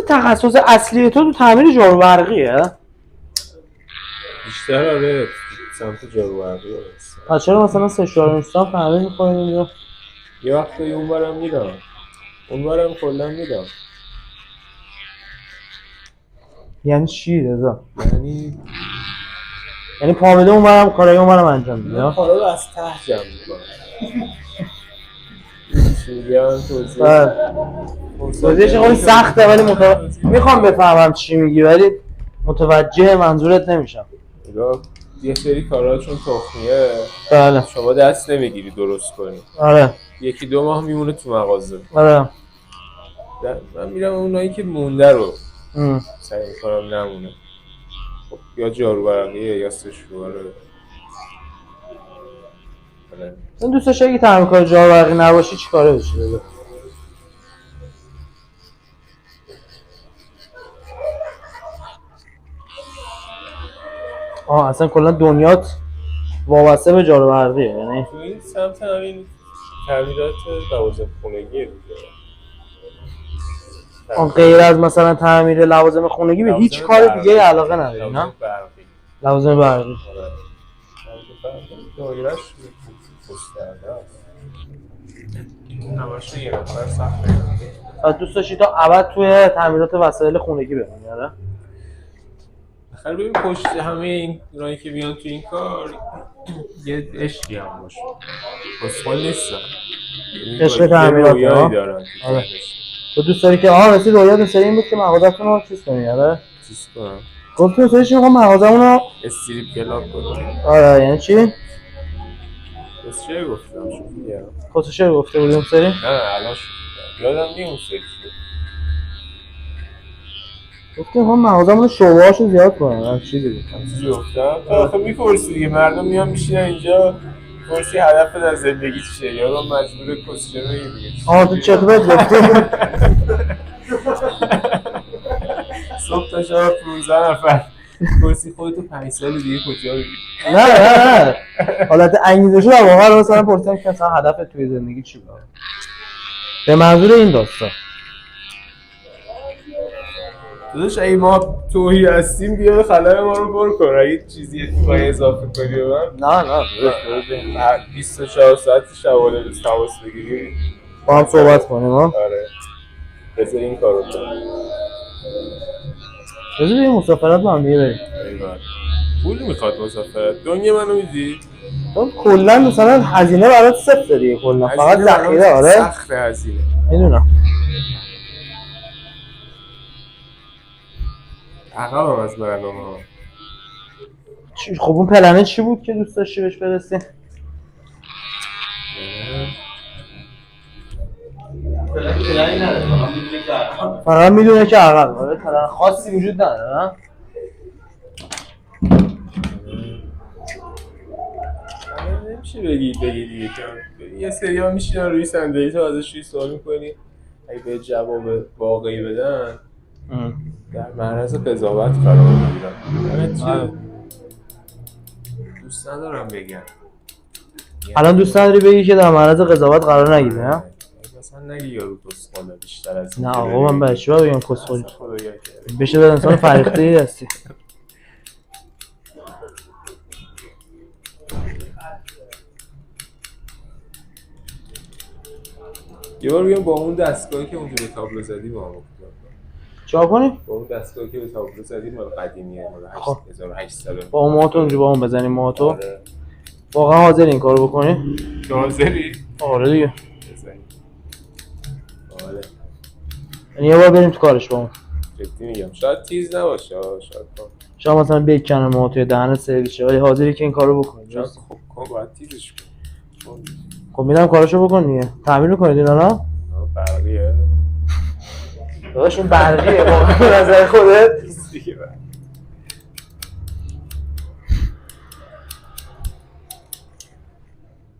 تخصص اصلی تو تعمیر جارو برقیه؟ بیشتر آره سمت جارو برقی هست. پس چرا مثلا سشوار نیستم تعمیر میکنیم یا یه وقتی اونورم میرم اونورم کلا میرم. یعنی چی رضا؟ یعنی پامیده اونورم کارای اونورم انجام میده. من کارا رو از ته جمع میکنم. چی میگم توضیحش خیلی سخته ولی میخوام بفهمم چی میگی ولی متوجه منظورت نمیشم. یه سری کارا چون تخمیه بله شما دست نمیگیری درست کنی. آره 1-2 ماه میمونه تو مغازه. آره من میرم اونایی که مونده رو سعی میکنم نمونه. خب یا جارو برقیه یا سشواره. این دوست داشته اگه تعمیر کار جارو برقی نباشی چی کاره بشی بگه؟ اصلا کلا دنیات وابسته به جارو برقیه. یعنی تو این سمت همین تعمیرات لوازم خونگیه دیگه. غیر از مثلا تعمیر لوازم خونگی به هیچ کار دیگه علاقه نداری نه؟ لوازم برقی. دایره‌اش گسترده است. همش یه نفر سخته. پس دوست داشتی تا ابد توی تعمیرات وسایل خونگی بمونی آره؟ بخیر ببین پشت همه این رایی که میان تو این کار یه عشقی هم باشه. کسخل نیستن. عشق تعمیرات رویایی دارن. آره. تو دوست داری که رسید رویات مثل این بود که مغازه‌تون رو چیز کنی آره؟ چیز کنم. گفتم تو چی می‌خوام مغازه‌مون رو استریپ کلاب کنم. آره یعنی چی؟ بس چه گفتم شو میگم. خودت چه گفته بودیم سری؟ نه الان یادم نیست اون سری. گفتم هم مغازه‌مون شعبه‌هاشو زیاد کنن هر چیزی گفتم آخه میپرسی دیگه مردم میان میشینن اینجا میپرسی هدفت از زندگی چیه یارو مجبور کوسچن رو دیگه تو چطور بهت گفتم صبح تا شب 15 نفر پرسی خودتو 5 سال دیگه کجا میری؟ نه حالت انگیزشی در واقع مثلا پرسیدم که مثلا هدفت توی زندگی چی بود به منظور این داستان داداش اگه ما توهی هستیم بیا خلای ما رو پر کن اگه چیزی باید اضافه کنی به من نه 24 ساعت شواله تماس بگیری با هم صحبت کنیم ها آره بذار این کارو کنیم بذار بریم مسافرت با هم دیگه بریم پول میخواد مسافرت دنیا منو میدی؟ تو کلا مثلا هزینه برات صفر دیگه کلا فقط ذخیره آره سخت هزینه میدونم عقبم از برنامه خب اون پلنه چی بود که دوست داشتی بهش برسی؟ پلنی نداره فقط میدونه که عقب آره پلن خاصی وجود نداره نه؟ نمیشه بگی دیگه که یه سری ها میشینن روی صندلی تو ازش سوال میکنی اگه به جواب واقعی بدن در معرض قضاوت قرار میگیرن دوست ندارم بگم الان دوست نداری بگی که در معرض قضاوت قرار نگیری نه؟ مثلا نگی یارو کسخاله بیشتر از این نه آقا من برای چی باید بگم کسخاله بشه به انسان فریخته ای هستی یه بار بگم با اون دستگاهی که اونجا به تابلو زدی با هم چیکار کنی؟ با اون دستگاهی که به تابلو زدی مال قدیمیه مال 1800 با اون موتو اونجا با هم بزنیم موتو واقعا حاضری این کارو بکنی؟ حاضری؟ آره دیگه بزنیم آره یعنی یه بار بریم تو کارش با اون جدی میگم شاید تیز نباشه شاید مثلا بکنه موتوی دهنت سرویس شه ولی حاضری که این کارو بکنی خب باید تیزش کنی خب میدم کاراشو بکن دیگه تعمیر میکنید اینا نه؟ برقیه داداش این برقیه واقعا به نظر خودت